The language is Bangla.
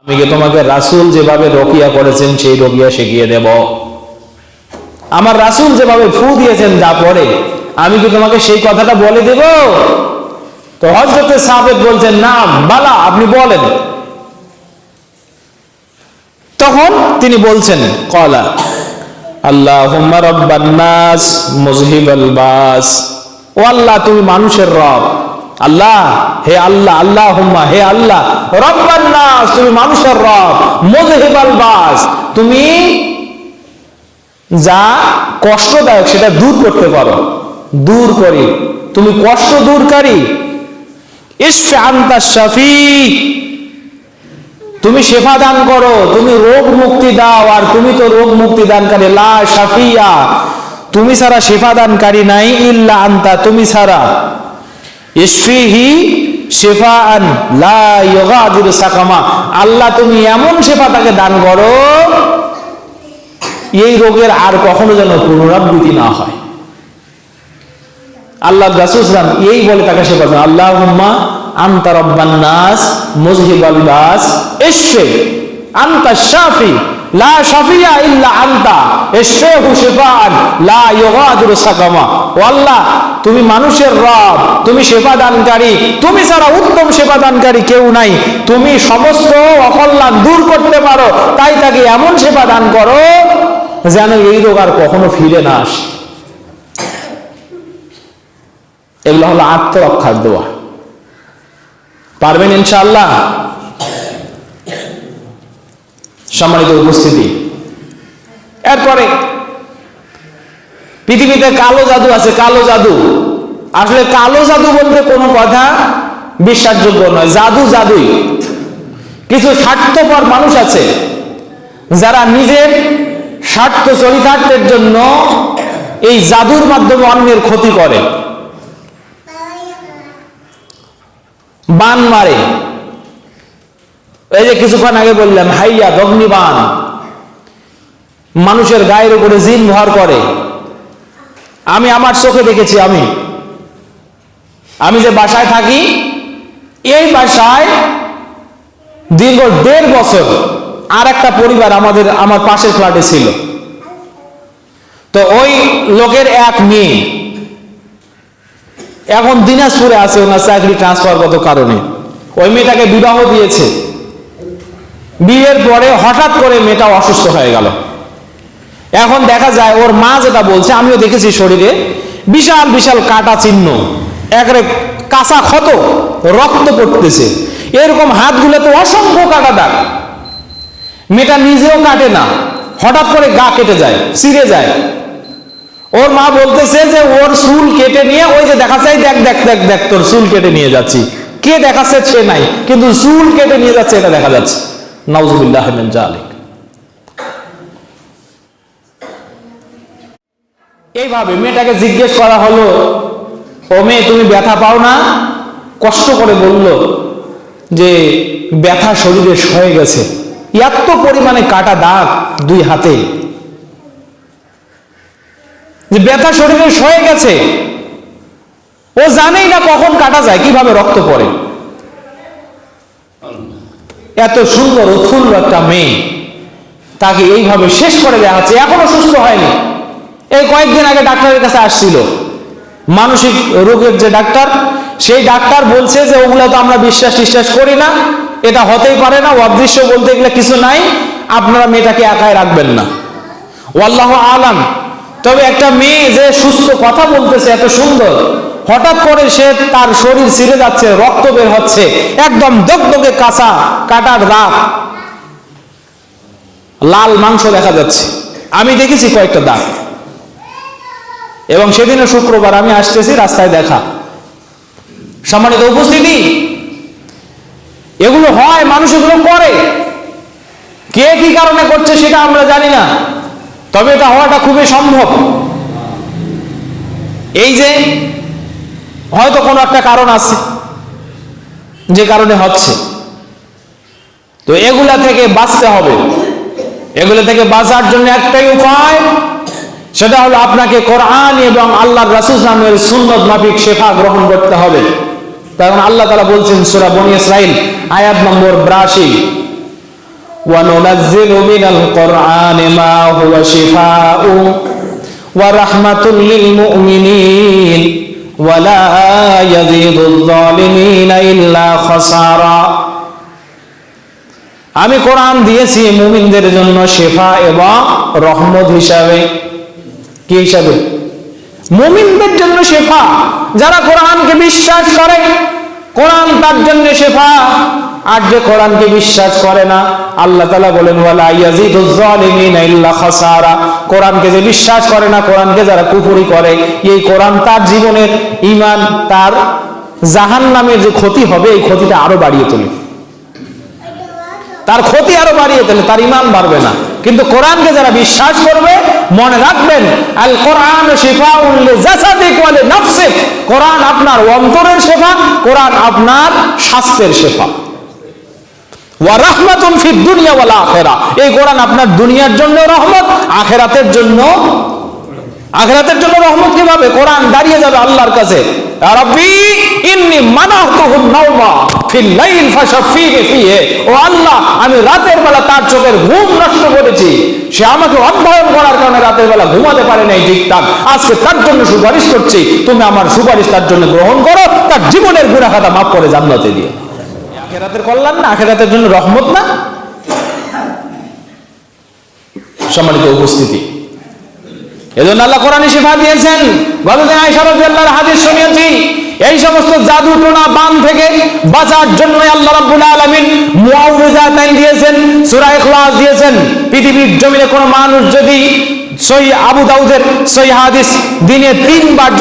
আমি কি তোমাকে রাসূল যেভাবে রকিয়া করেছেন সেই রকিয়া শিখিয়ে দেব? আমার রাসূল যেভাবে ফু দিয়েছেন যা পড়ে আমি কি তোমাকে সেই কথাটা বলে দেব? তো হযরতে সাবেত বলছেন, না বালা, আপনি বলেন। তখন তিনি বলছেন, ক্বালা আল্লাহুম্মা রাব্বান নাস মুযহিবাল বাস। ও আল্লাহ, তুমি মানুষের রব। আল্লাহ, হে আল্লাহ, আল্লাহুম্মা, হে আল্লাহ, রাব্বান নাস, তুমি মানুষের রব, মুযহিবাল বাস, তুমি যা কষ্টদায়ক সেটা দূর করতে পারো, দূর করি, তুমি কষ্ট দূরকারী। ইশফি আনতা শাফি, তুমি শেফা দান করো, তুমি রোগ মুক্তি দাও, আর তুমি তো রোগ মুক্তি দানকারী। লা শাফিয়া, তুমি ছাড়া শেফা দানকারী নাই, ইল্লা আনতা, তুমি ছাড়া। ইশফিহি শিফাআন লা ইউগাদিরু সাকামা, আল্লাহ তুমি এমন শেফা তাকে দান করো এই রোগের আর কখনো যেন পুনরাবৃত্তি না হয়। আল্লাহ রাসূল সাল্লাল্লাহু আলাইহি ওয়াসাল্লাম এই বলে তাকে শেফা দেন, আল্লাহুম্মা আনতা রাব্বান নাস মুযহিবাল বাস ইশফি আনতা শাফি লা শাফিয়া ইল্লা আনতা ইশফিহু শিফাআন লা ইউগাদিরু সাকামা। ও আল্লাহ, তুমি মানুষের রব, তুমি শেফা দানকারী, তুমি ছাড়া উত্তম শেফা দানকারী কেউ নাই, তুমি সমস্ত অকল্যাণ দূর করতে পারো, তাই তাকে এমন শেফা দান করো যেন এই রোগ আর কখনো ফিরে না আসে। এগুলো হলো আত্মরক্ষার দোয়া। পারবেন ইনশাআল্লাহ? সম্মানিত উপস্থিতি, এরপরে পৃথিবীতে কালো জাদু আছে। কালো জাদু, আসলে কালো জাদু বলতে কোনো কথা বিশ্বাসযোগ্য নয়। জাদু জাদুই। কিছু স্বার্থপর মানুষ আছে যারা নিজের স্বার্থ চরিতার্থের জন্য এই জাদুর মাধ্যমে অন্যের ক্ষতি করে, বান মারে। এই যে কিছুক্ষণ আগে বললাম, হাইয়া অগ্নিবাণ, মানুষের গায়ের উপরে জিন ভর করে। আমি আমার চোখে দেখেছি। আমি যে বাসায় থাকি, এই বাসায় দীর্ঘ 1.5 বছর আর একটা পরিবার আমার পাশের ফ্ল্যাটে ছিল। তো ওই লোকের এক মেয়ে এখন দিনাজপুরে আছে, ওনার চাকরি ট্রান্সফারগত কারণে। ওই মেয়েটাকে বিবাহ দিয়েছে। বিয়ের পরে হঠাৎ করে মেয়েটা অসুস্থ হয়ে গেল। এখন দেখা যায় ওর মা যেটা বলছে, আমিও দেখেছি, শরীরে বিশাল বিশাল কাটা চিহ্ন, একেবারে কাঁচা ক্ষত, রক্ত পড়তেছে, এরকম হাতগুলোতে অসংখ্য কাটা দাগ। মেয়েটা নিজেও কাটে না, হঠাৎ করে গা কেটে যায়, ছিঁড়ে যায়। ওর মা বলতেছে যে ওর চুল কেটে নিয়ে, ওই যে দেখাচ্ছে, দেখ দেখ দেখ দেখ তোর চুল কেটে নিয়ে যাচ্ছি। কে দেখাচ্ছে সে নাই, কিন্তু চুল কেটে নিয়ে যাচ্ছে এটা দেখা যাচ্ছে। নাউজুবিল্লাহ মিন যালিক। এইভাবে মেয়েটাকে জিজ্ঞেস করা হলো, ও মেয়ে তুমি ব্যথা পাও না? কষ্ট করে বলল যে ব্যথা শরীরে সয়ে গেছে, এত পরিমাণে কাটা দাগ 2 হাতে, যে ব্যথা শরীরে সয়ে গেছে। ও জানেই না কখন কাটা যায়, কিভাবে রক্ত পড়ে। এত সুন্দর উৎফুল্ল একটা মেয়ে, তাকে এইভাবে শেষ করে দেওয়া হচ্ছে, এখনো সুস্থ হয়নি। এই কয়েকদিন আগে ডাক্তারের কাছে আসছিল, মানসিক রোগের যে ডাক্তার, সেই ডাক্তার বলছে যে ওগুলো তো আমরা বিশ্বাস করি না, এটা হতেই পারে না, অদৃশ্য বলতে এগুলো কিছু নাই, আপনারা মেয়েটাকে একাই রাখবেন না। ওয়াল্লাহু আলাম। তবে একটা মেয়ে যে সুস্থ কথা বলতেছে এত সুন্দর, হঠাৎ করে সে তার শরীর ছিঁড়ে যাচ্ছে, রক্ত বের হচ্ছে, একদম দগদগে কাঁচা কাটার দাগ, লাল মাংস দেখা যাচ্ছে। আমি দেখেছি কয়েকটা দাগ। এবং সেদিনে শুক্রবার আমি আসতেছি, রাস্তায় দেখা। সম্মানিত উপস্থিতি, এগুলো হয়, মানুষ এগুলো করে। কে কি কারণে করছে সেটা আমরা জানি না, তবে এটা হওয়াটা খুবই সম্ভব। এই যে হয়তো কোনো একটা কারণ আছে যে কারণে হচ্ছে। তো এগুলা থেকে বাঁচতে হবে। এগুলো থেকে বাঁচার জন্য একটাই উপায়, সেটা হলো আপনাকে কোরআন এবং আল্লাহর রাসূল সাল্লাল্লাহু আলাইহি ওয়াসাল্লামের সুন্নাত মাফিক শেফা গ্রহণ করতে হবে। কারণ আল্লাহ তাআলা বলছেন সূরা বনী ইসরাঈল আয়াত নম্বর 82, ওয়া নুনাজ্জিলু মিনাল কুরআনি মা হুয়া শিফাউ ওয়া রাহমাতুল লিল মুমিনিন ওয়া লা ইয়াজিদুয যালিমিনা ইল্লা খাসারা। আমি কোরআন দিয়েছি মুমিনদের জন্য শিফা এবং রহমত হিসাবে। কি হিসাবে? মুমিনদের জন্য শিফা। যারা কোরআনকে বিশ্বাস করে কোরআন তার জন্য শিফা। আর যে কোরআনকে বিশ্বাস করে না, আল্লাহ তাআলা বলেন ওয়ালা ইয়াজিদুয যালিমিনা ইল্লা খাসারা। কোরআনকে যে বিশ্বাস করে না, কোরআনকে যারা কুফরি করে, এই কোরআন তার জীবনের ঈমান, তার জাহান্নামের যে ক্ষতি হবে, এই ক্ষতিটা আরো বাড়িয়ে তোলে। তার ক্ষতি আরো বাড়িয়ে তোলে, তার ঈমান বাড়বে না। কিন্তু কোরআনকে যারা বিশ্বাস করবে, মনে রাখবেন আল কোরআন শিফাউন লিজাসাদিক ওয়া লিনাফসিক। কোরআন আপনার অন্তরের শিফা, কোরআন আপনার স্বাস্থ্যের শিফা। ওয়া রাহমাতুন ফিদ দুনিয়া ওয়াল আখিরা। এই কোরআন আপনার দুনিয়ার জন্য রহমত, আখিরাতের জন্য রহমত। কিভাবে? কোরআন দাঁড়িয়ে যাবে আল্লাহর কাছে, ইয়া রাব্বি ইন্নী মানাহতুহু নাওমা ফিল লাইল ফাশফিহি ফিহি। ও আল্লাহ, আমি রাতের বেলা তার চোখের ঘুম নষ্ট করেছি, সে আমাকে অধ্যয়ন করার কারণে রাতের বেলা ঘুমাতে পারে নাই ঠিকঠাক, আজকে তার জন্য সুপারিশ করছি, তুমি আমার সুপারিশ তার জন্য গ্রহণ করো, তার জীবনের গুনাহ খাতা মাফ করে জান্নাতে দিও। আখিরাতের কল্যাণ না? আখিরাতের জন্য রহমত না? সম্মানিত উপস্থিতি, এজন্য আল্লাহ কোরআনে শিফা দিয়েছেন। বলেন আয়েশা রাদিয়াল্লাহু আনহার হাদিস শুনিয়েছি, এই সমস্ত জাদু টোনা বান থেকে বাঁচার জন্য আল্লাহ রাব্বুল আলামিন মুআউযিজাতাইন দিয়েছেন, সূরা ইখলাস দিয়েছেন। পৃথিবীর জমিনে কোন মানুষ যদি সহিহ আবু দাউদের সহিহ হাদিস দিনে 3 বার